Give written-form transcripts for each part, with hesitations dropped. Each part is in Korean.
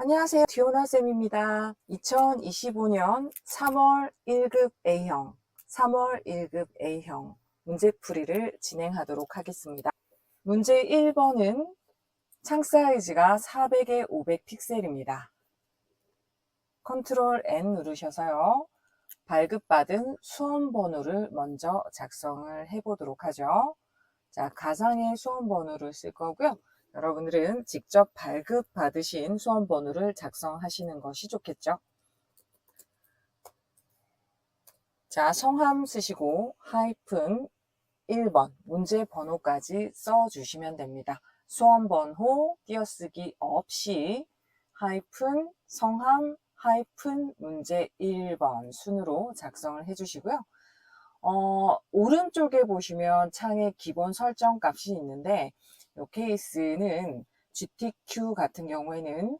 안녕하세요. 디오나쌤입니다. 2025년 3월 1급 A형, 3월 1급 A형 문제풀이를 진행하도록 하겠습니다. 문제 1번은 창 사이즈가 400에 500 픽셀입니다. 컨트롤 N 누르셔서요. 발급받은 수험 번호를 먼저 작성을 해보도록 하죠. 자, 가상의 수험 번호를 쓸 거고요. 여러분들은 직접 발급받으신 수험 번호를 작성하시는 것이 좋겠죠. 자, 성함 쓰시고 하이픈 1번 문제 번호까지 써주시면 됩니다. 수험 번호 띄어쓰기 없이 하이픈 성함 하이픈 문제 1번 순으로 작성을 해주시고요. 오른쪽에 보시면 창에 기본 설정 값이 있는데 이 케이스는 GTQ 같은 경우에는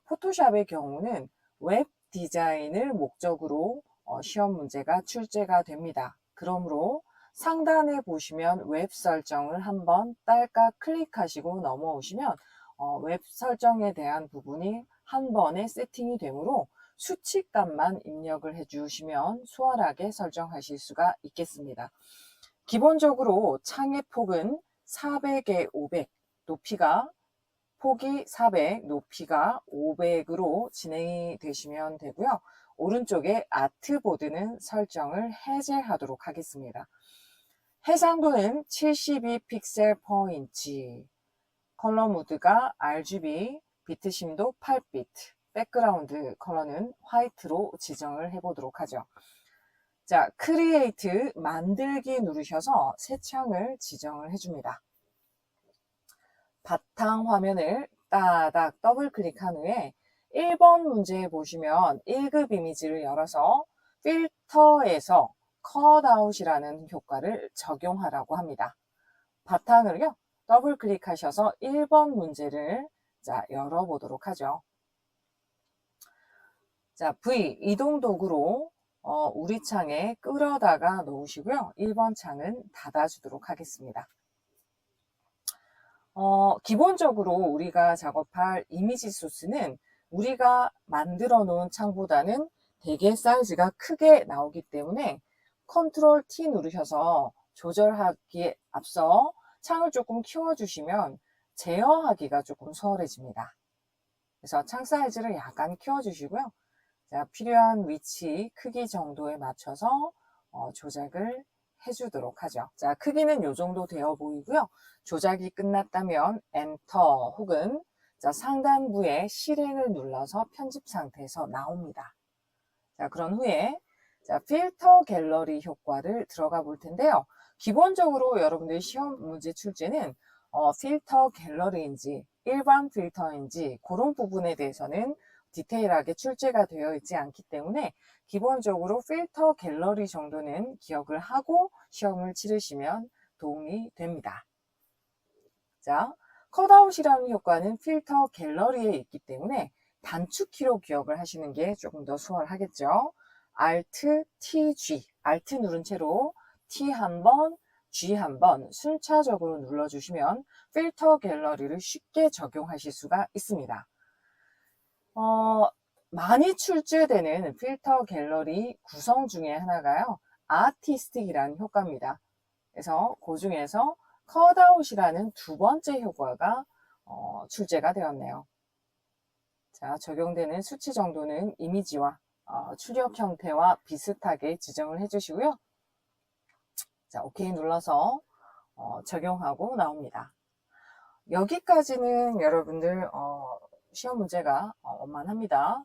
포토샵의 경우는 웹 디자인을 목적으로 시험 문제가 출제가 됩니다. 그러므로 상단에 보시면 웹 설정을 한번 딸깍 클릭하시고 넘어오시면 웹 설정에 대한 부분이 한 번에 세팅이 되므로 수치값만 입력을 해주시면 수월하게 설정하실 수가 있겠습니다. 기본적으로 창의 폭은 400에 500, 높이가 폭이 400, 높이가 500으로 진행이 되시면 되고요. 오른쪽에 아트보드는 설정을 해제하도록 하겠습니다. 해상도는 72픽셀/인치, 컬러 모드가 RGB, 비트 심도 8비트, 백그라운드 컬러는 화이트로 지정을 해보도록 하죠. 자, 크리에이트 만들기 누르셔서 새 창을 지정을 해줍니다. 바탕 화면을 따닥 더블 클릭한 후에 1번 문제에 보시면 1급 이미지를 열어서 필터에서 컷아웃이라는 효과를 적용하라고 합니다. 바탕을요, 더블 클릭하셔서 1번 문제를 열어보도록 하죠. 자, V 이동 도구로 우리 창에 끌어다가 놓으시고요. 1번 창은 닫아주도록 하겠습니다. 기본적으로 우리가 작업할 이미지 소스는 우리가 만들어 놓은 창보다는 되게 사이즈가 크게 나오기 때문에 컨트롤 T 누르셔서 조절하기에 앞서 창을 조금 키워주시면 제어하기가 조금 수월해집니다. 그래서 창 사이즈를 약간 키워주시고요. 자, 필요한 위치, 크기 정도에 맞춰서 조작을 해주도록 하죠. 자, 크기는 이 정도 되어 보이고요. 조작이 끝났다면 엔터 혹은 상단부에 실행을 눌러서 편집 상태에서 나옵니다. 자, 그런 후에 필터 갤러리 효과를 들어가 볼 텐데요. 기본적으로 여러분들 시험 문제 출제는 필터 갤러리인지 일반 필터인지 그런 부분에 대해서는 디테일하게 출제가 되어 있지 않기 때문에 기본적으로 필터 갤러리 정도는 기억을 하고 시험을 치르시면 도움이 됩니다. 자, 컷아웃이라는 효과는 필터 갤러리에 있기 때문에 단축키로 기억을 하시는 게 조금 더 수월하겠죠. Alt, T, G, Alt 누른 채로 T 한 번, G 한 번 순차적으로 눌러주시면 필터 갤러리를 쉽게 적용하실 수가 있습니다. 많이 출제되는 필터 갤러리 구성 중에 하나가요. 아티스틱이라는 효과입니다. 그래서 그 중에서 컷아웃이라는 두 번째 효과가 출제가 되었네요. 자, 적용되는 수치 정도는 이미지와 출력 형태와 비슷하게 지정을 해주시고요. 자, OK 눌러서 적용하고 나옵니다. 여기까지는 여러분들 시험 문제가 원만합니다.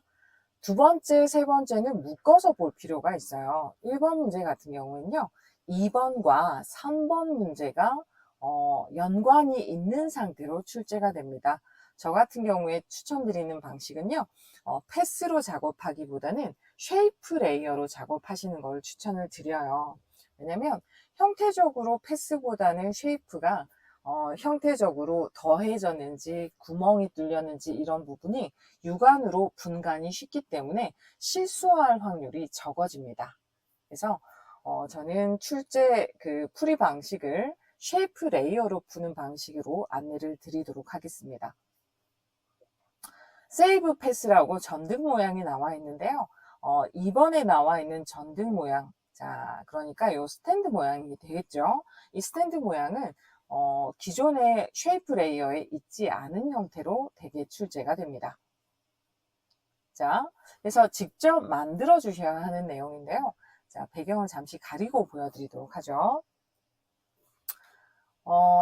두 번째, 세 번째는 묶어서 볼 필요가 있어요. 1번 문제 같은 경우는요, 2번과 3번 문제가 연관이 있는 상태로 출제가 됩니다. 저 같은 경우에 추천드리는 방식은요, 패스로 작업하기보다는 쉐이프 레이어로 작업하시는 걸 추천을 드려요. 왜냐면 형태적으로 패스보다는 쉐이프가 형태적으로 더해졌는지 구멍이 뚫렸는지 이런 부분이 육안으로 분간이 쉽기 때문에 실수할 확률이 적어집니다. 그래서 저는 출제 풀이 방식을 쉐이프 레이어로 푸는 방식으로 안내를 드리도록 하겠습니다. 세이브 패스라고 전등 모양이 나와 있는데요. 이번에 나와 있는 전등 모양, 자, 그러니까 이 스탠드 모양이 되겠죠. 이 스탠드 모양은 기존의 쉐이프 레이어에 있지 않은 형태로 되게 출제가 됩니다. 자, 그래서 직접 만들어 주셔야 하는 내용인데요. 자, 배경을 잠시 가리고 보여드리도록 하죠.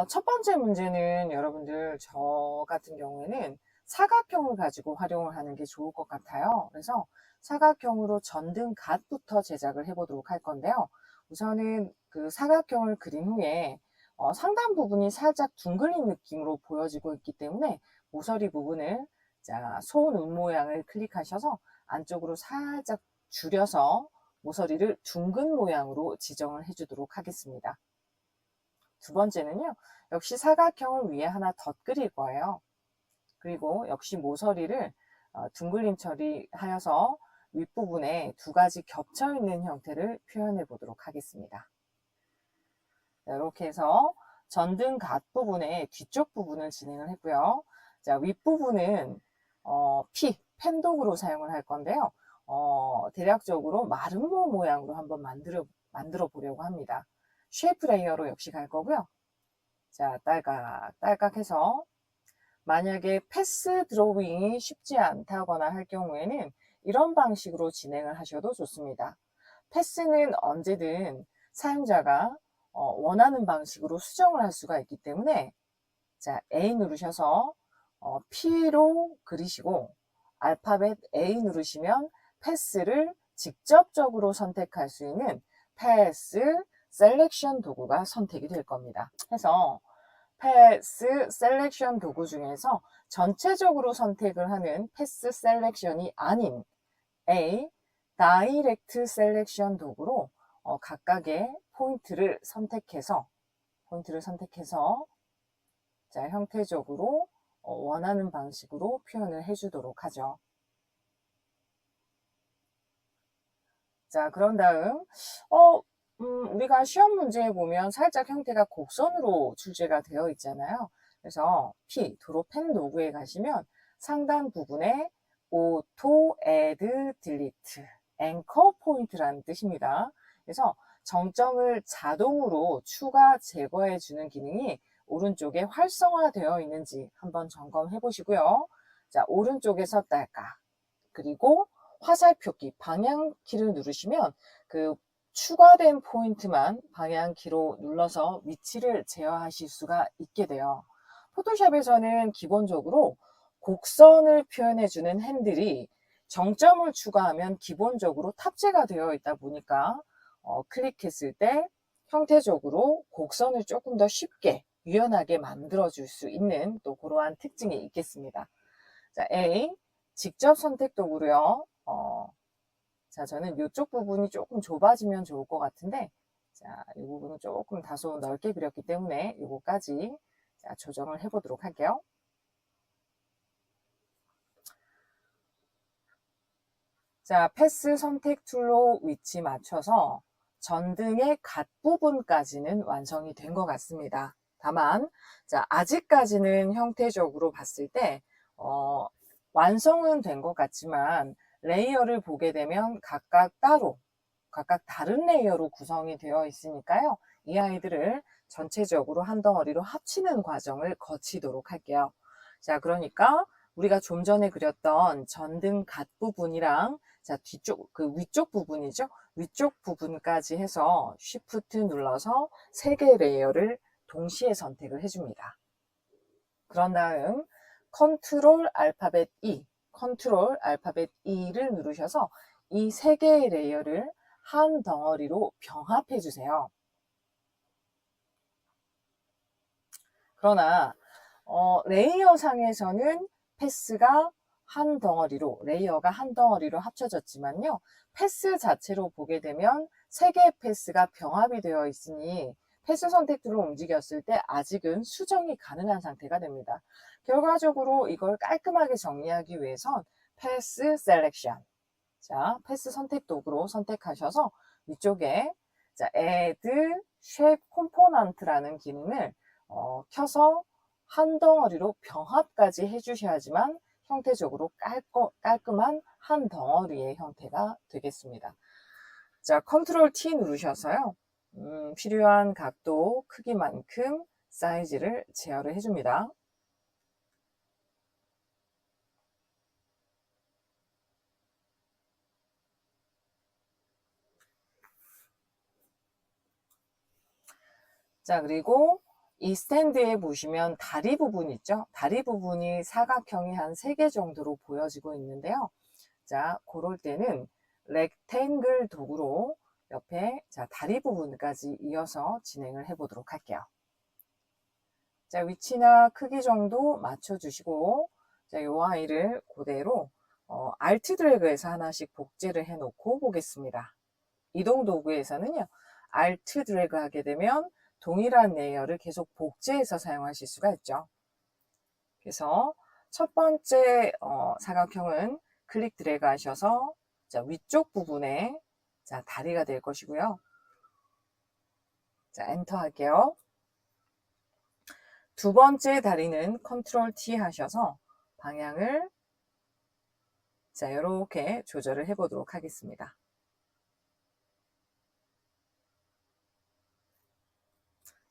첫 번째 문제는 여러분들 저 같은 경우에는 사각형을 가지고 활용을 하는 게 좋을 것 같아요. 그래서 사각형으로 전등 갓부터 제작을 해보도록 할 건데요. 우선은 그 사각형을 그린 후에 상단 부분이 살짝 둥글린 느낌으로 보여지고 있기 때문에 모서리 부분을 자, 손 모양을 클릭하셔서 안쪽으로 살짝 줄여서 모서리를 둥근 모양으로 지정을 해주도록 하겠습니다. 두 번째는요, 역시 사각형을 위에 하나 덧그릴 거예요. 그리고 역시 모서리를 둥글림 처리하여서 윗부분에 두 가지 겹쳐있는 형태를 표현해 보도록 하겠습니다. 이렇게 해서 전등 갓 부분의 뒤쪽 부분을 진행을 했고요. 자, 윗부분은 펜독으로 사용을 할 건데요. 대략적으로 마름모 모양으로 한번 만들어 보려고 합니다. 쉐이프 레이어로 역시 갈 거고요. 자, 딸깍 해서 만약에 패스 드로잉이 쉽지 않다거나 할 경우에는 이런 방식으로 진행을 하셔도 좋습니다. 패스는 언제든 사용자가 원하는 방식으로 수정을 할 수가 있기 때문에 자, A 누르셔서 P로 그리시고 알파벳 A 누르시면 패스를 직접적으로 선택할 수 있는 패스 셀렉션 도구가 선택이 될 겁니다. 해서 패스 셀렉션 도구 중에서 전체적으로 선택을 하는 패스 셀렉션이 아닌 A 다이렉트 셀렉션 도구로 각각의 포인트를 선택해서 자, 형태적으로 원하는 방식으로 표현을 해주도록 하죠. 자, 그런 다음 우리가 시험 문제에 보면 살짝 형태가 곡선으로 출제가 되어 있잖아요. 그래서 P, 도로 펜 도구에 가시면 상단 부분에 Auto Add Delete, 앵커 포인트라는 뜻입니다. 그래서 정점을 자동으로 추가 제거해 주는 기능이 오른쪽에 활성화되어 있는지 한번 점검해 보시고요. 자, 오른쪽에서 딸깍, 그리고 화살표키 방향키를 누르시면 그 추가된 포인트만 방향키로 눌러서 위치를 제어하실 수가 있게 돼요. 포토샵에서는 기본적으로 곡선을 표현해주는 핸들이 정점을 추가하면 기본적으로 탑재가 되어 있다 보니까 클릭했을 때 형태적으로 곡선을 조금 더 쉽게 유연하게 만들어 줄 수 있는 또 그러한 특징이 있겠습니다. 자, A 직접 선택 도구로요. 자, 저는 이쪽 부분이 조금 좁아지면 좋을 것 같은데, 자, 이 부분은 조금 다소 넓게 그렸기 때문에 이거까지 자, 조정을 해보도록 할게요. 자, 패스 선택 툴로 위치 맞춰서 전등의 갓 부분까지는 완성이 된 것 같습니다. 다만, 자, 아직까지는 형태적으로 봤을 때, 완성은 된 것 같지만, 레이어를 보게 되면 각각 다른 레이어로 구성이 되어 있으니까요. 이 아이들을 전체적으로 한 덩어리로 합치는 과정을 거치도록 할게요. 자, 그러니까 우리가 좀 전에 그렸던 전등 갓 부분이랑 자, 위쪽 부분이죠. 위쪽 부분까지 해서 Shift 눌러서 3개의 레이어를 동시에 선택을 해줍니다. 그런 다음 컨트롤 알파벳 E를 누르셔서 이 3개의 레이어를 한 덩어리로 병합해 주세요. 그러나 레이어 상에서는 레이어가 한 덩어리로 합쳐졌지만요. 패스 자체로 보게 되면 3개의 패스가 병합이 되어 있으니 패스 선택들을 움직였을 때 아직은 수정이 가능한 상태가 됩니다. 결과적으로 이걸 깔끔하게 정리하기 위해선 패스 셀렉션, 자, 패스 선택 도구로 선택하셔서 위쪽에 자, Add Shape Component라는 기능을 켜서 한 덩어리로 병합까지 해주셔야지만 형태적으로 깔끔한 한 덩어리의 형태가 되겠습니다. 자, 컨트롤 T 누르셔서요. 필요한 각도, 크기만큼 사이즈를 제어를 해줍니다. 자, 그리고 이 스탠드에 보시면 다리 부분 있죠? 다리 부분이 사각형이 한 3개 정도로 보여지고 있는데요. 자, 그럴 때는 렉탱글 도구로 옆에 다리 부분까지 이어서 진행을 해 보도록 할게요. 자, 위치나 크기 정도 맞춰주시고, 자, 요 아이를 그대로 알트 드래그에서 하나씩 복제를 해 놓고 보겠습니다. 이동 도구에서는요, 알트 드래그 하게 되면 동일한 레이어를 계속 복제해서 사용하실 수가 있죠. 그래서 첫 번째 사각형은 클릭 드래그 하셔서 자, 위쪽 부분에 자, 다리가 될 것이고요. 자, 엔터 할게요. 두 번째 다리는 컨트롤 T 하셔서 방향을 자, 이렇게 조절을 해 보도록 하겠습니다.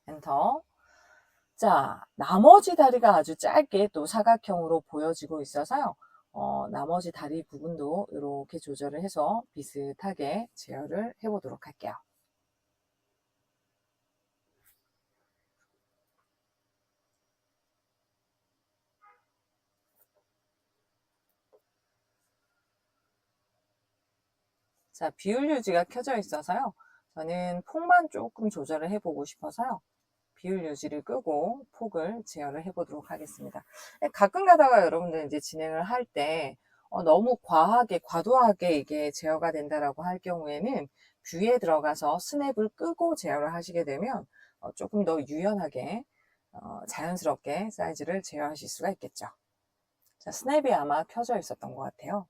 엔터. 자, 나머지 다리가 아주 짧게 또 사각형으로 보여지고 있어서요. 나머지 다리 부분도 이렇게 조절을 해서 비슷하게 제어를 해 보도록 할게요. 자, 비율 유지가 켜져 있어서요. 저는 폭만 조금 조절을 해보고 싶어서요. 비율 유지를 끄고 폭을 제어를 해보도록 하겠습니다. 가끔 가다가 여러분들 이제 진행을 할 때 너무 과도하게 이게 제어가 된다라고 할 경우에는 뷰에 들어가서 스냅을 끄고 제어를 하시게 되면 조금 더 유연하게 자연스럽게 사이즈를 제어하실 수가 있겠죠. 자, 스냅이 아마 켜져 있었던 것 같아요.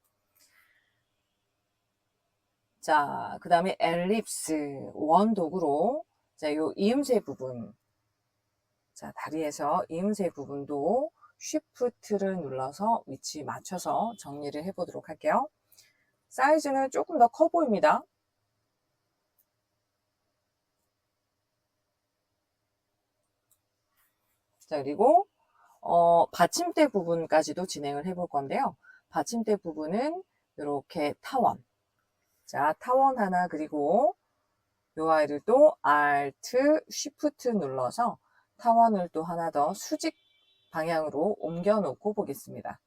자, 그 다음에 엘립스 원 도구로 자, 요 이음새 부분 자, 다리에서 이음새 부분도 쉬프트를 눌러서 위치 맞춰서 정리를 해 보도록 할게요. 사이즈는 조금 더 커 보입니다. 자, 그리고 받침대 부분까지도 진행을 해 볼 건데요. 받침대 부분은 이렇게 타원. 자, 타원 하나 그리고 요 아이를 또 Alt, Shift 눌러서 타원을 또 하나 더 수직 방향으로 옮겨 놓고 보겠습니다.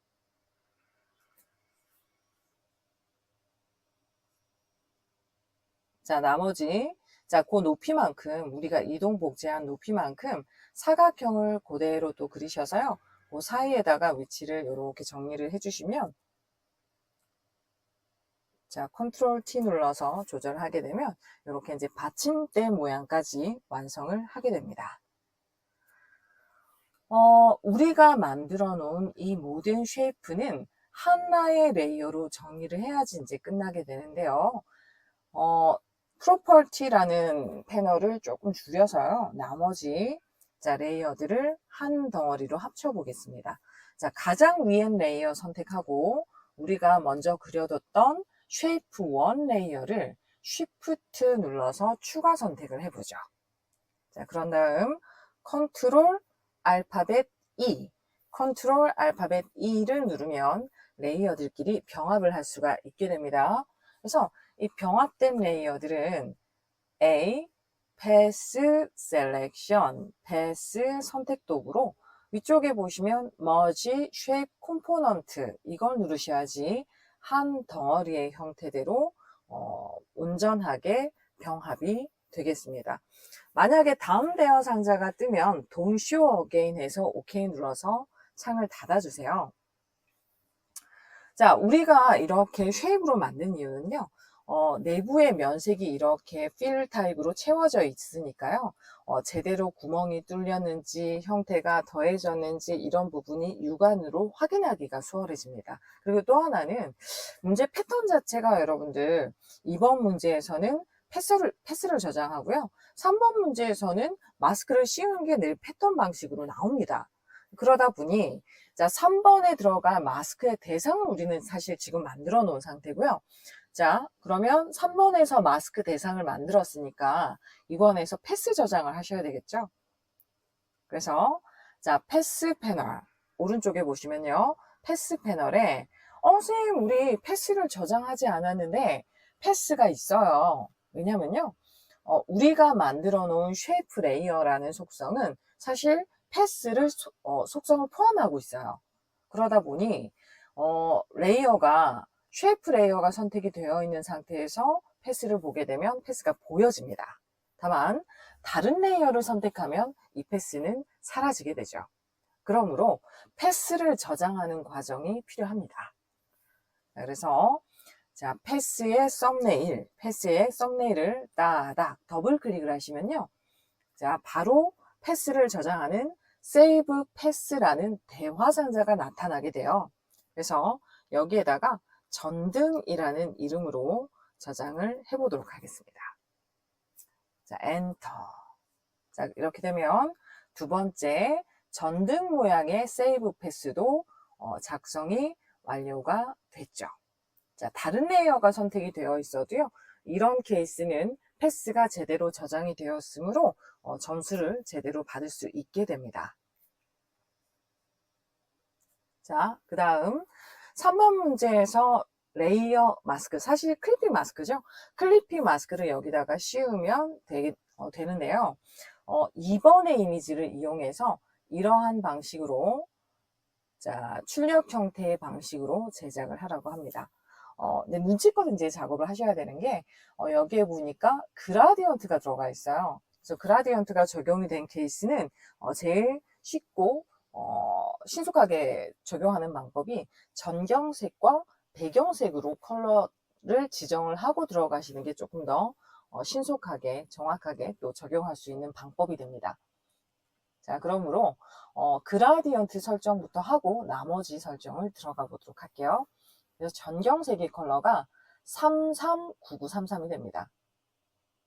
자, 나머지 자, 그 높이만큼 우리가 이동 복제한 높이만큼 사각형을 그대로 또 그리셔서요. 그 사이에다가 위치를 이렇게 정리를 해주시면 자, 컨트롤 T 눌러서 조절하게 되면 이렇게 이제 받침대 모양까지 완성을 하게 됩니다. 우리가 만들어 놓은 이 모든 쉐이프는 하나의 레이어로 정리를 해야지 이제 끝나게 되는데요. 프로퍼티라는 패널을 조금 줄여서요. 나머지 자, 레이어들을 한 덩어리로 합쳐 보겠습니다. 자, 가장 위엔 레이어 선택하고 우리가 먼저 그려뒀던 쉐이프 1 레이어를 쉬프트 눌러서 추가 선택을 해보죠. 자, 그런 다음 컨트롤 알파벳 E, 컨트롤 알파벳 E를 누르면 레이어들끼리 병합을 할 수가 있게 됩니다. 그래서 이 병합된 레이어들은 A, Pass Selection, Pass 선택 도구로 위쪽에 보시면 Merge Shape Component 이걸 누르셔야지 한 덩어리의 형태대로 온전하게 병합이 되겠습니다. 만약에 다음 대여 상자가 뜨면 Don't Show Again 해서 OK 눌러서 창을 닫아주세요. 자, 우리가 이렇게 쉐입으로 만든 이유는요. 내부의 면색이 이렇게 fill 타입으로 채워져 있으니까요. 제대로 구멍이 뚫렸는지 형태가 더해졌는지 이런 부분이 육안으로 확인하기가 수월해집니다. 그리고 또 하나는 문제 패턴 자체가 여러분들 2번 문제에서는 패스를 저장하고요. 3번 문제에서는 마스크를 씌우는 게 늘 패턴 방식으로 나옵니다. 그러다 보니 자 3번에 들어갈 마스크의 대상을 우리는 사실 지금 만들어 놓은 상태고요. 자 그러면 3번에서 마스크 대상을 만들었으니까 이번에서 패스 저장을 하셔야 되겠죠. 그래서 자 패스 패널 오른쪽에 보시면요. 패스 패널에 선생님 우리 패스를 저장하지 않았는데 패스가 있어요. 왜냐면요. 우리가 만들어 놓은 쉐이프 레이어라는 속성은 사실 패스를 속성을 포함하고 있어요. 그러다 보니 레이어가 쉐이프 레이어가 선택이 되어 있는 상태에서 패스를 보게 되면 패스가 보여집니다. 다만 다른 레이어를 선택하면 이 패스는 사라지게 되죠. 그러므로 패스를 저장하는 과정이 필요합니다. 그래서 자 패스의 썸네일을 따닥 더블 클릭을 하시면요. 자 바로 패스를 저장하는 세이브 패스라는 대화 상자가 나타나게 돼요. 그래서 여기에다가 전등이라는 이름으로 저장을 해보도록 하겠습니다. 자 엔터. 자 이렇게 되면 두 번째 전등 모양의 세이브 패스도 작성이 완료가 됐죠. 자, 다른 레이어가 선택이 되어 있어도요. 이런 케이스는 패스가 제대로 저장이 되었으므로 점수를 제대로 받을 수 있게 됩니다. 자, 그 다음 3번 문제에서 레이어 마스크, 사실 클리핑 마스크죠. 클리핑 마스크를 여기다가 씌우면 되는데요. 2번의 이미지를 이용해서 이러한 방식으로 자, 출력 형태의 방식으로 제작을 하라고 합니다. 네, 눈치껏 이제 작업을 하셔야 되는 게, 여기에 보니까 그라디언트가 들어가 있어요. 그래서 그라디언트가 적용이 된 케이스는, 제일 쉽고, 신속하게 적용하는 방법이 전경색과 배경색으로 컬러를 지정을 하고 들어가시는 게 조금 더 신속하게, 정확하게 또 적용할 수 있는 방법이 됩니다. 자, 그러므로, 그라디언트 설정부터 하고 나머지 설정을 들어가 보도록 할게요. 그래서 전경색의 컬러가 339933이 됩니다.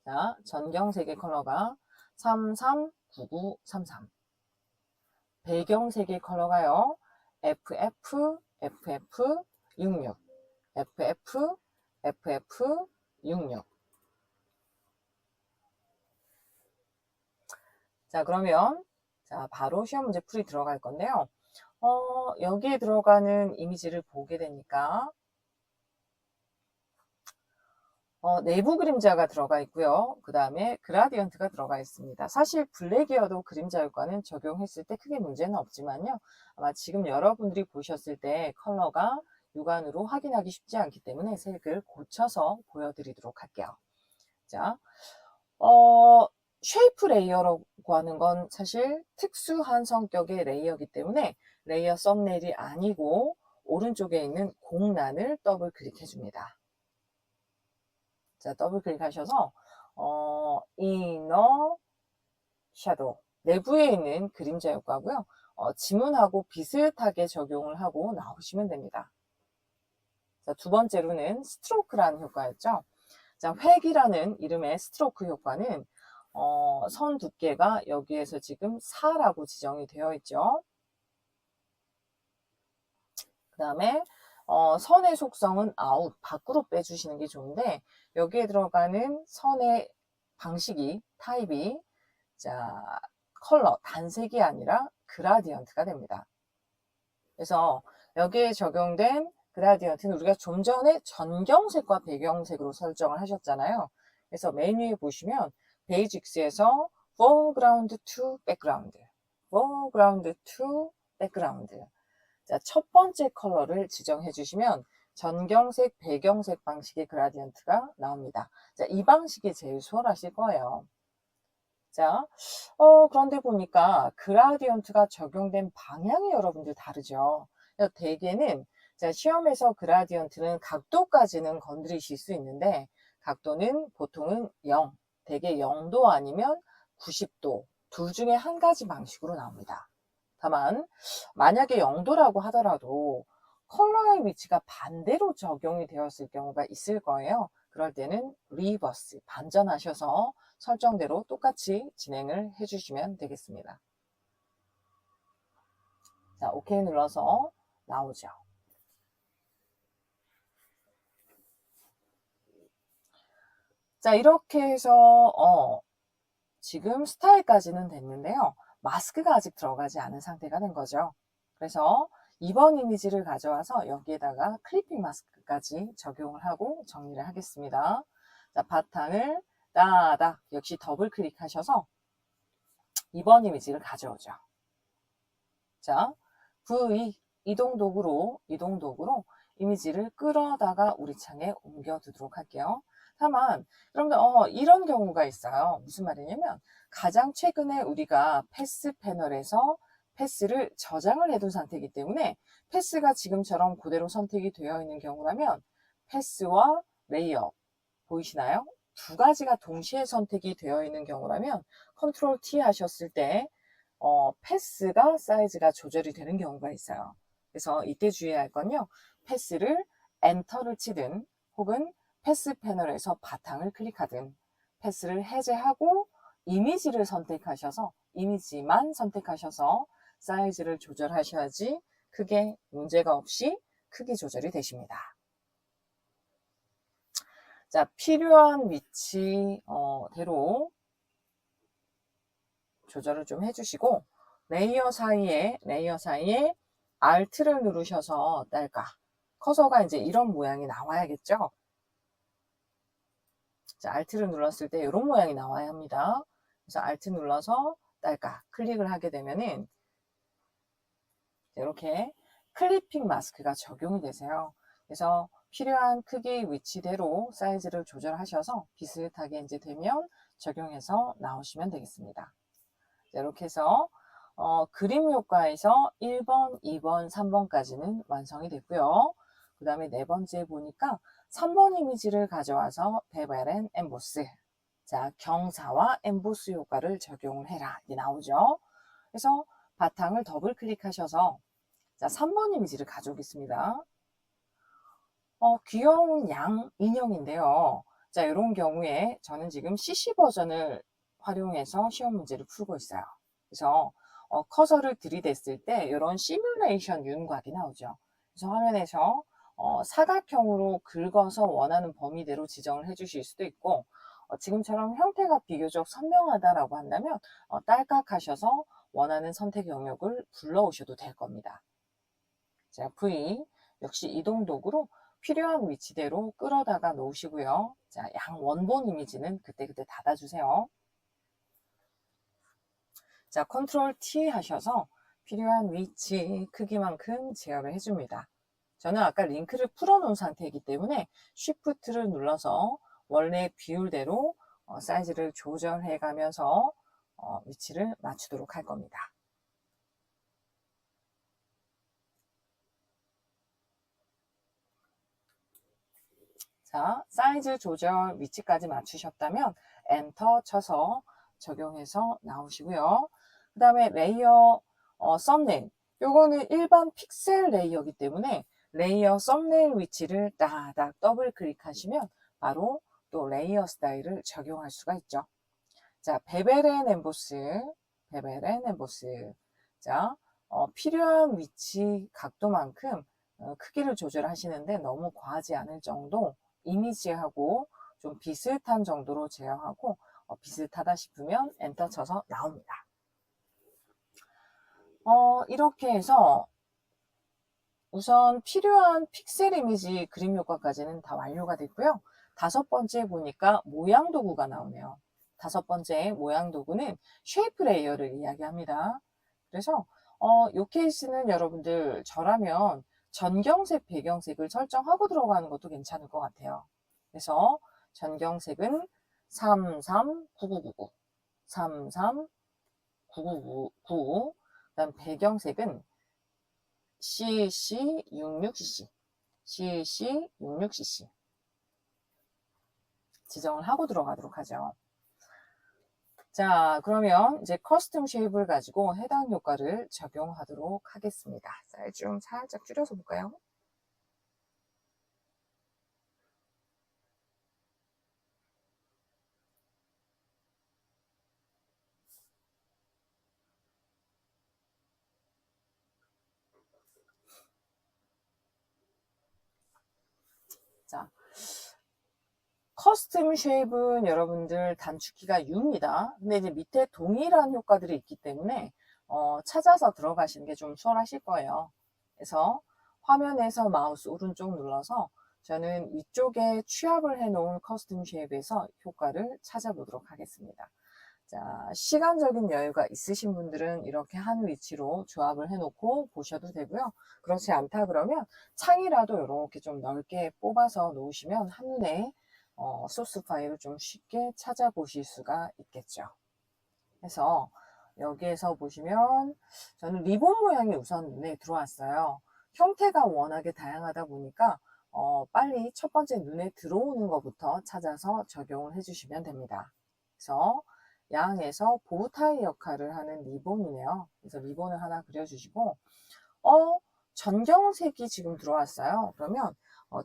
자, 전경색의 컬러가 339933. 배경색의 컬러가요. FF66. FF66. 자, 그러면 자, 바로 시험 문제 풀이 들어갈 건데요. 여기에 들어가는 이미지를 보게 되니까 내부 그림자가 들어가 있고요. 그 다음에 그라디언트가 들어가 있습니다. 사실 블랙이어도 그림자 효과는 적용했을 때 크게 문제는 없지만요. 아마 지금 여러분들이 보셨을 때 컬러가 육안으로 확인하기 쉽지 않기 때문에 색을 고쳐서 보여드리도록 할게요. 자, 쉐이프 레이어라고 하는 건 사실 특수한 성격의 레이어이기 때문에 레이어 썸네일이 아니고 오른쪽에 있는 공란을 더블 클릭해 줍니다. 자, 더블 클릭하셔서 이너 섀도우 내부에 있는 그림자 효과고요. 지문하고 비슷하게 적용을 하고 나오시면 됩니다. 자, 두 번째로는 스트로크라는 효과였죠. 자, 획이라는 이름의 스트로크 효과는 선 두께가 여기에서 지금 4라고 지정이 되어 있죠. 그 다음에 선의 속성은 아웃, 밖으로 빼주시는 게 좋은데 여기에 들어가는 선의 방식이, 타입이 자 컬러, 단색이 아니라 그라디언트가 됩니다. 그래서 여기에 적용된 그라디언트는 우리가 좀 전에 전경색과 배경색으로 설정을 하셨잖아요. 그래서 메뉴에 보시면 베이직스에서 foreground to background, foreground to background. 자, 첫 번째 컬러를 지정해 주시면 전경색, 배경색 방식의 그라디언트가 나옵니다. 자, 이 방식이 제일 수월하실 거예요. 자, 그런데 보니까 그라디언트가 적용된 방향이 여러분들 다르죠. 대개는 자, 시험에서 그라디언트는 각도까지는 건드리실 수 있는데 각도는 보통은 0, 대개 0도 아니면 90도 둘 중에 한 가지 방식으로 나옵니다. 다만 만약에 0도라고 하더라도 컬러의 위치가 반대로 적용이 되었을 경우가 있을 거예요. 그럴 때는 리버스, 반전하셔서 설정대로 똑같이 진행을 해주시면 되겠습니다. 자, 오케이 눌러서 나오죠. 자, 이렇게 해서 지금 스타일까지는 됐는데요. 마스크가 아직 들어가지 않은 상태가 된 거죠. 그래서 2번 이미지를 가져와서 여기에다가 클리핑 마스크까지 적용을 하고 정리를 하겠습니다. 자, 바탕을 따닥 역시 더블 클릭하셔서 2번 이미지를 가져오죠. 자, V 이동 도구로 이미지를 끌어다가 우리 창에 옮겨두도록 할게요. 다만 여러분들 이런 경우가 있어요. 무슨 말이냐면 가장 최근에 우리가 패스 패널에서 패스를 저장을 해둔 상태이기 때문에 패스가 지금처럼 그대로 선택이 되어 있는 경우라면 패스와 레이어 보이시나요? 두 가지가 동시에 선택이 되어 있는 경우라면 컨트롤 T 하셨을 때 패스가 사이즈가 조절이 되는 경우가 있어요. 그래서 이때 주의해야 할 건요. 패스를 엔터를 치든 혹은 패스 패널에서 바탕을 클릭하든 패스를 해제하고 이미지를 선택하셔서 이미지만 선택하셔서 사이즈를 조절하셔야지 크게 문제가 없이 크기 조절이 되십니다. 자, 필요한 위치대로 조절을 좀 해주시고 레이어 사이에 Alt를 누르셔서 딸까 커서가 이제 이런 모양이 나와야겠죠. 자, Alt를 눌렀을 때 이런 모양이 나와야 합니다. 그래서 Alt 눌러서 딸까 클릭을 하게 되면은 이렇게 클리핑 마스크가 적용이 되세요. 그래서 필요한 크기 위치대로 사이즈를 조절하셔서 비슷하게 이제 되면 적용해서 나오시면 되겠습니다. 이렇게 해서 그림 효과에서 1번, 2번, 3번까지는 완성이 됐고요. 그 다음에 네 번째 보니까 3번 이미지를 가져와서 베벨 앤 엠보스. 자, 경사와 엠보스 효과를 적용을 해라. 이게 나오죠. 그래서 바탕을 더블 클릭하셔서 자, 3번 이미지를 가져오겠습니다. 귀여운 양 인형인데요. 자, 이런 경우에 저는 지금 CC 버전을 활용해서 시험 문제를 풀고 있어요. 그래서 커서를 들이댔을 때 이런 시뮬레이션 윤곽이 나오죠. 그래서 화면에서 사각형으로 긁어서 원하는 범위대로 지정을 해주실 수도 있고 지금처럼 형태가 비교적 선명하다라고 한다면 딸깍 하셔서 원하는 선택 영역을 불러오셔도 될 겁니다. 자, V 역시 이동 도구로 필요한 위치대로 끌어다가 놓으시고요. 자, 양 원본 이미지는 그때그때 닫아주세요. 자, 컨트롤 T 하셔서 필요한 위치 크기만큼 제어를 해줍니다. 저는 아까 링크를 풀어놓은 상태이기 때문에 Shift를 눌러서 원래 비율대로 사이즈를 조절해 가면서 위치를 맞추도록 할 겁니다. 자, 사이즈 조절 위치까지 맞추셨다면 엔터 쳐서 적용해서 나오시고요. 그 다음에 레이어 썸네일. 요거는 일반 픽셀 레이어이기 때문에 레이어 썸네일 위치를 따닥 더블 클릭하시면 바로 또 레이어 스타일을 적용할 수가 있죠. 자, 베벨 앤 엠보스. 자, 필요한 위치 각도만큼 크기를 조절하시는데 너무 과하지 않을 정도 이미지하고 좀 비슷한 정도로 제어하고 비슷하다 싶으면 엔터 쳐서 나옵니다. 이렇게 해서 우선 필요한 픽셀 이미지 그림 효과까지는 다 완료가 됐고요. 다섯 번째 보니까 모양 도구가 나오네요. 다섯 번째 모양 도구는 쉐이프 레이어를 이야기합니다. 그래서 이 케이스는 여러분들 저라면 전경색, 배경색을 설정하고 들어가는 것도 괜찮을 것 같아요. 그래서 전경색은 339999, 339999, 그다음 배경색은 CC66cc, CC66cc 지정을 하고 들어가도록 하죠. 자, 그러면 이제 커스텀 쉐입을 가지고 해당 효과를 적용하도록 하겠습니다. 사이즈 좀 살짝 줄여서 볼까요? 자, 커스텀 쉐입은 여러분들 단축키가 U입니다. 근데 이제 밑에 동일한 효과들이 있기 때문에 찾아서 들어가시는 게 좀 수월하실 거예요. 그래서 화면에서 마우스 오른쪽 눌러서 저는 위쪽에 취합을 해 놓은 커스텀 쉐입에서 효과를 찾아보도록 하겠습니다. 자, 시간적인 여유가 있으신 분들은 이렇게 한 위치로 조합을 해 놓고 보셔도 되고요. 그렇지 않다 그러면 창이라도 이렇게 좀 넓게 뽑아서 놓으시면 한눈에 소스 파일을 좀 쉽게 찾아보실 수가 있겠죠. 그래서 여기에서 보시면 저는 리본 모양이 우선 눈에 들어왔어요. 형태가 워낙에 다양하다 보니까 빨리 첫 번째 눈에 들어오는 것부터 찾아서 적용을 해주시면 됩니다. 그래서 양에서 보우타이 역할을 하는 리본이네요. 그래서 리본을 하나 그려주시고 전경색이 지금 들어왔어요. 그러면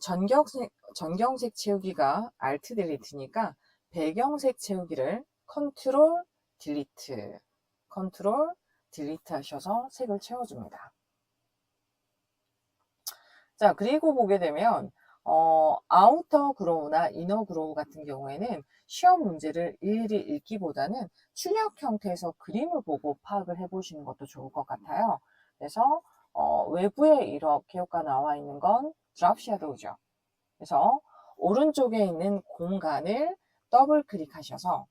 전경색 채우기가 Alt 딜리트니까 배경색 채우기를 컨트롤 딜리트 하셔서 색을 채워줍니다. 자, 그리고 보게 되면 아우터 그로우나 이너 그로우 같은 경우에는 시험 문제를 일일이 읽기보다는 출력 형태에서 그림을 보고 파악을 해보시는 것도 좋을 것 같아요. 그래서 외부에 이렇게 효과 나와 있는 건 드랍 섀도우죠. 그래서 오른쪽에 있는 공간을 더블 클릭하셔서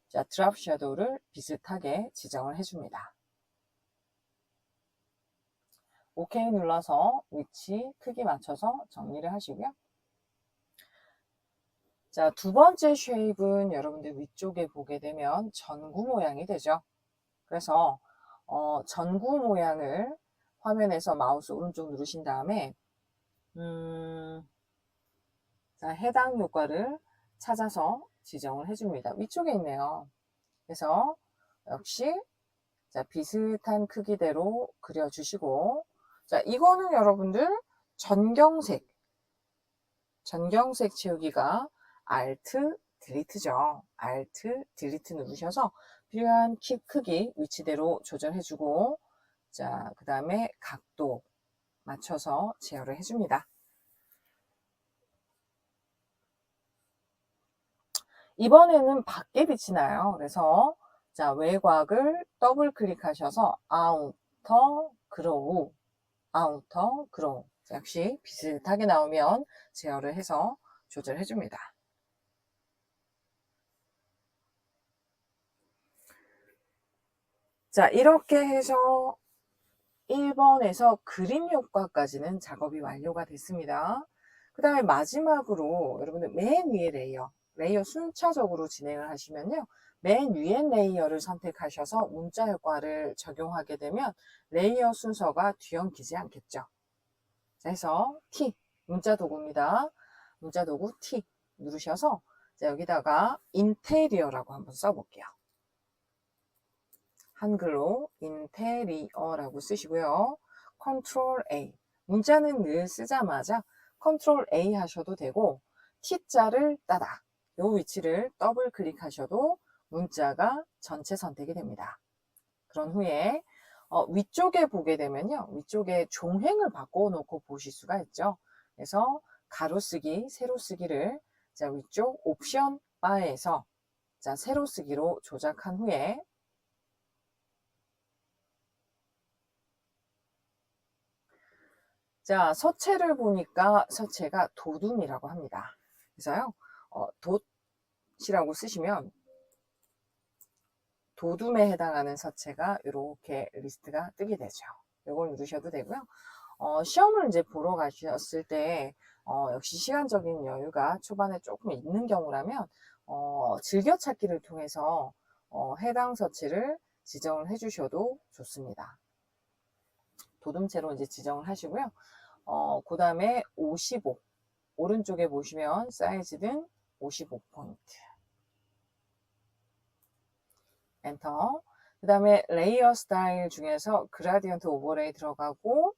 자, 드랍 섀도우를 비슷하게 지정을 해줍니다. OK 눌러서 위치 크기 맞춰서 정리를 하시고요. 자, 두 번째 쉐입은 여러분들 위쪽에 보게 되면 전구 모양이 되죠. 그래서 전구 모양을 화면에서 마우스 오른쪽 누르신 다음에 자, 해당 효과를 찾아서 지정을 해줍니다. 위쪽에 있네요. 그래서 역시 자, 비슷한 크기대로 그려주시고 자, 이거는 여러분들 전경색 채우기가 Alt 딜리트죠. Alt 딜리트 누르셔서 필요한 키 크기 위치대로 조절해주고 자, 그 다음에 각도 맞춰서 제어를 해줍니다. 이번에는 밖에 빛이 나요. 그래서 자, 외곽을 더블 클릭하셔서 아우터 그로우 역시 비슷하게 나오면 제어를 해서 조절해 줍니다. 자, 이렇게 해서 1번에서 그림 효과까지는 작업이 완료가 됐습니다. 그 다음에 마지막으로 여러분들 맨 위에 레이어 순차적으로 진행을 하시면요. 맨 위에 레이어를 선택하셔서 문자 효과를 적용하게 되면 레이어 순서가 뒤엉키지 않겠죠. 자, 해서 T, 문자 도구입니다. 문자 도구 T 누르셔서 자, 여기다가 인테리어라고 한번 써볼게요. 한글로 인테리어라고 쓰시고요. 컨트롤 A. 문자는 늘 쓰자마자 컨트롤 A 하셔도 되고 T자를 따다. 이 위치를 더블 클릭하셔도 문자가 전체 선택이 됩니다. 그런 후에 위쪽에 보게 되면요. 위쪽에 종횡을 바꿔놓고 보실 수가 있죠. 그래서 가로쓰기, 세로쓰기를 자, 위쪽 옵션 바에서 자, 세로쓰기로 조작한 후에 자, 서체를 보니까 서체가 도둠이라고 합니다. 그래서요, 돛이라고 쓰시면 도둠에 해당하는 서체가 이렇게 리스트가 뜨게 되죠. 이걸 누르셔도 되고요. 시험을 이제 보러 가셨을 때 역시 시간적인 여유가 초반에 조금 있는 경우라면 즐겨찾기를 통해서 해당 서체를 지정을 해주셔도 좋습니다. 도둠체로 이제 지정을 하시고요. 그 다음에 55 오른쪽에 보시면 사이즈는 55포인트 엔터. 그 다음에 레이어 스타일 중에서 그라디언트 오버레이 들어가고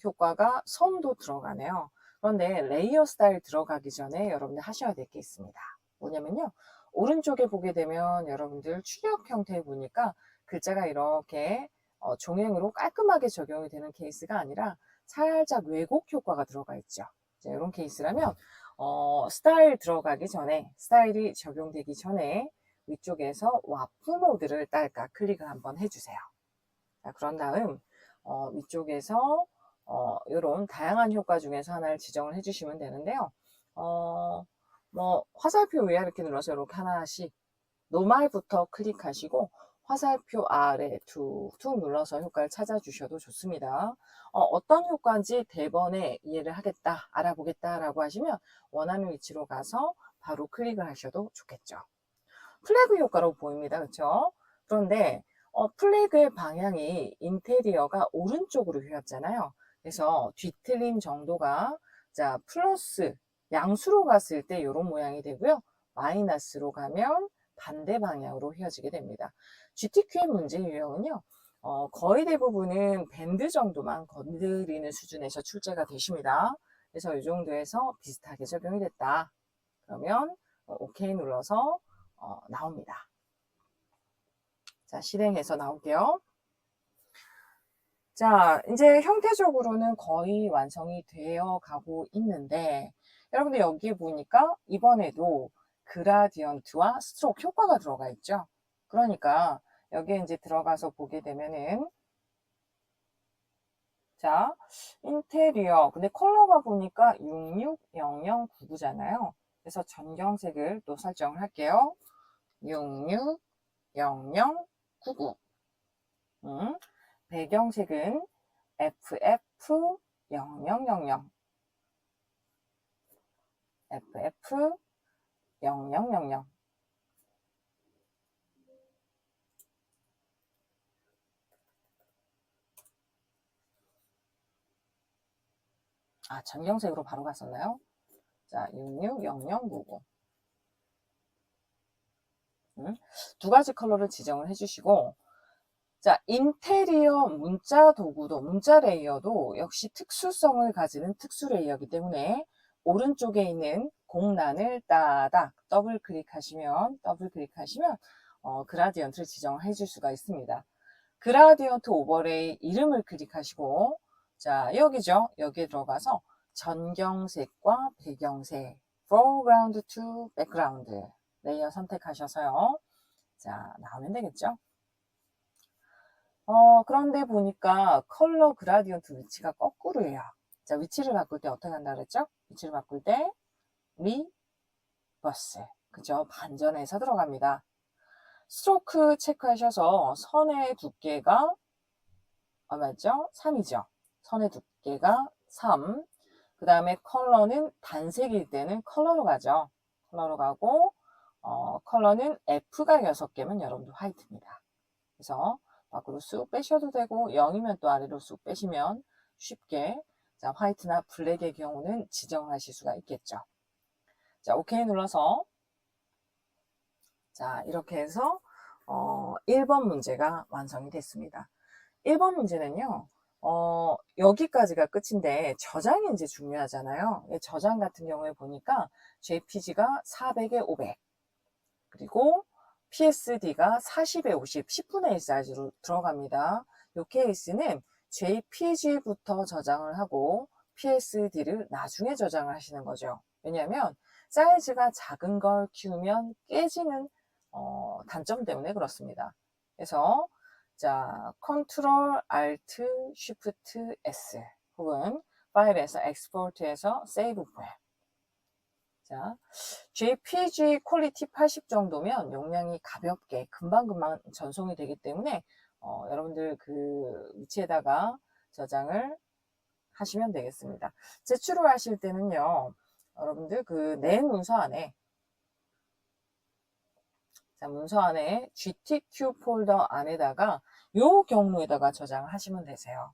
효과가 섬도 들어가네요. 그런데 레이어 스타일 들어가기 전에 여러분들 하셔야 될 게 있습니다. 뭐냐면요. 오른쪽에 보게 되면 여러분들 출력 형태 보니까 글자가 이렇게 종횡으로 깔끔하게 적용이 되는 케이스가 아니라 살짝 왜곡 효과가 들어가 있죠. 자, 이런 케이스라면 스타일 들어가기 전에, 스타일이 적용되기 전에 위쪽에서 와프 모드를 딸까 클릭을 한번 해주세요. 자, 그런 다음 위쪽에서 이런 다양한 효과 중에서 하나를 지정을 해주시면 되는데요. 뭐 화살표 위에 이렇게 눌러서 이렇게 하나씩 노말부터 클릭하시고 화살표 아래 툭툭 눌러서 효과를 찾아주셔도 좋습니다. 어떤 효과인지 대번에 이해를 하겠다, 알아보겠다 라고 하시면 원하는 위치로 가서 바로 클릭을 하셔도 좋겠죠. 플래그 효과로 보입니다. 그렇죠? 그런데 플래그의 방향이 인테리어가 오른쪽으로 휘었잖아요. 그래서 뒤틀림 정도가 자 플러스 양수로 갔을 때 이런 모양이 되고요. 마이너스로 가면 반대 방향으로 휘어지게 됩니다. GTQ의 문제 유형은요. 거의 대부분은 밴드 정도만 건드리는 수준에서 출제가 되십니다. 그래서 이 정도에서 비슷하게 적용이 됐다. 그러면 OK 눌러서 나옵니다. 자, 실행해서 나올게요. 자, 이제 형태적으로는 거의 완성이 되어 가고 있는데, 여러분들 여기에 보니까 이번에도 그라디언트와 스트로크 효과가 들어가 있죠. 그러니까 여기에 이제 들어가서 보게 되면은, 자, 인테리어. 근데 컬러가 보니까 660099잖아요. 그래서 전경색을 또 설정을 할게요. 660099. 배경색은 FF0000. FF0000. 아, 전경색으로 바로 갔었나요? 자, 660099. 두 가지 컬러를 지정을 해주시고, 자, 인테리어 문자 도구도, 문자 레이어도 역시 특수성을 가지는 특수 레이어이기 때문에 오른쪽에 있는 공란을 따닥 더블 클릭하시면 그라디언트를 지정을 해줄 수가 있습니다. 그라디언트 오버레이 이름을 클릭하시고, 자, 여기죠. 여기에 들어가서 전경색과 배경색, foreground to background 레이어 선택하셔서요. 자, 나오면 되겠죠. 그런데 보니까 컬러 그라디언트 위치가 거꾸로예요. 자, 위치를 바꿀 때 어떻게 한다 그랬죠? 위치를 바꿀 때 리버스. 그죠? 반전해서 들어갑니다. 스트로크 체크하셔서 선의 두께가 맞죠? 3이죠. 선의 두께가 3. 그 다음에 컬러는 단색일 때는 컬러로 가죠. 컬러로 가고 컬러는 F가 6개면 여러분도 화이트입니다. 그래서 밖으로 쑥 빼셔도 되고 0이면 또 아래로 쑥 빼시면 쉽게 자, 화이트나 블랙의 경우는 지정하실 수가 있겠죠. 자, OK 눌러서 자, 이렇게 해서 1번 문제가 완성이 됐습니다. 1번 문제는요. 여기까지가 끝인데 저장이 이제 중요하잖아요. 저장 같은 경우에 보니까 JPG가 400에 500 그리고 PSD가 40에 50, 10분의 1 사이즈로 들어갑니다. 이 케이스는 JPG부터 저장을 하고 PSD를 나중에 저장을 하시는 거죠. 왜냐하면 사이즈가 작은 걸 키우면 깨지는 단점 때문에 그렇습니다. 그래서 자, Ctrl Alt Shift S 혹은 파일에서 엑스포트해서 세이브 포에 자, JPG 퀄리티 80 정도면 용량이 가볍게 금방금방 전송이 되기 때문에 여러분들 그 위치에다가 저장을 하시면 되겠습니다. 제출을 하실 때는요, 여러분들 그 내 문서 안에 자, 문서 안에 GTQ 폴더 안에다가 요 경로에다가 저장을 하시면 되세요.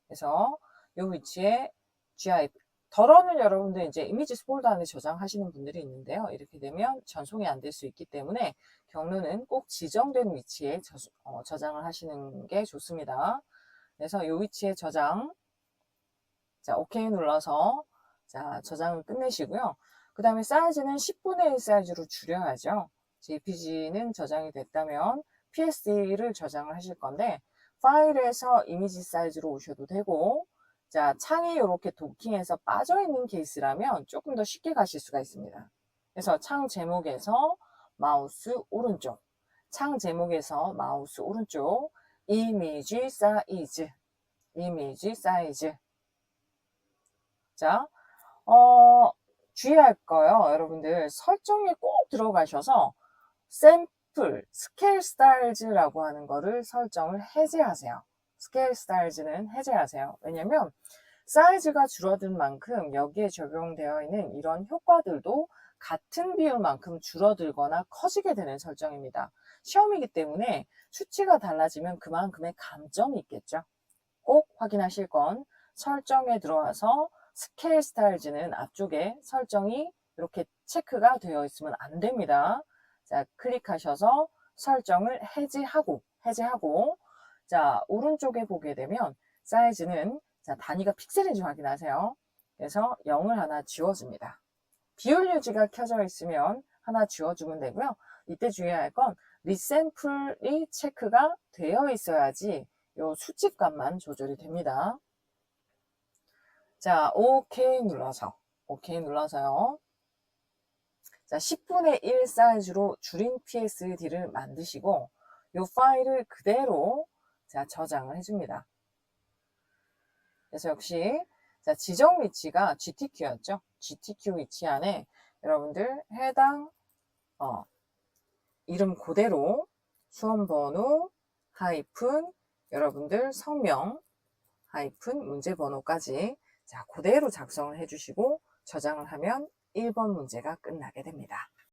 그래서 요 위치에 GIF 덜어는 여러분들 이제 이미지스 폴더 안에 저장하시는 분들이 있는데요. 이렇게 되면 전송이 안 될 수 있기 때문에 경로는 꼭 지정된 위치에 저장을 하시는 게 좋습니다. 그래서 이 위치에 저장 자 OK 눌러서 자 저장을 끝내시고요. 그 다음에 사이즈는 10분의 1 사이즈로 줄여야죠. JPG는 저장이 됐다면 PSD를 저장을 하실 건데 파일에서 이미지 사이즈로 오셔도 되고 자, 창이 이렇게 도킹해서 빠져있는 케이스라면 조금 더 쉽게 가실 수가 있습니다. 그래서 창 제목에서 마우스 오른쪽, 창 제목에서 마우스 오른쪽, 이미지 사이즈, 이미지 사이즈. 자, 주의할 거요. 여러분들 설정에 꼭 들어가셔서 샘플, 스케일 스타일즈라고 하는 거를 설정을 해제하세요. 스케일 스타일즈는 해제하세요. 왜냐면 사이즈가 줄어든 만큼 여기에 적용되어 있는 이런 효과들도 같은 비율만큼 줄어들거나 커지게 되는 설정입니다. 시험이기 때문에 수치가 달라지면 그만큼의 감점이 있겠죠. 꼭 확인하실 건 설정에 들어와서 스케일 스타일즈는 앞쪽에 설정이 이렇게 체크가 되어 있으면 안 됩니다. 자, 클릭하셔서 설정을 해제하고, 자, 오른쪽에 보게 되면 사이즈는 자, 단위가 픽셀인지 확인하세요. 그래서 0을 하나 지워줍니다. 비율 유지가 켜져 있으면 하나 지워주면 되고요. 이때 주의할 건 리샘플이 체크가 되어 있어야지 요 수치값만 조절이 됩니다. 자, OK 눌러서, OK 눌러서요. 자, 10분의 1 사이즈로 줄인 PSD를 만드시고, 이 파일을 그대로 자, 저장을 해줍니다. 그래서 역시, 자, 지정 위치가 GTQ였죠. GTQ 위치 안에 여러분들 해당, 이름 그대로 수험번호, 하이픈, 여러분들 성명, 하이픈 문제번호까지 자, 그대로 작성을 해주시고 저장을 하면 1번 문제가 끝나게 됩니다.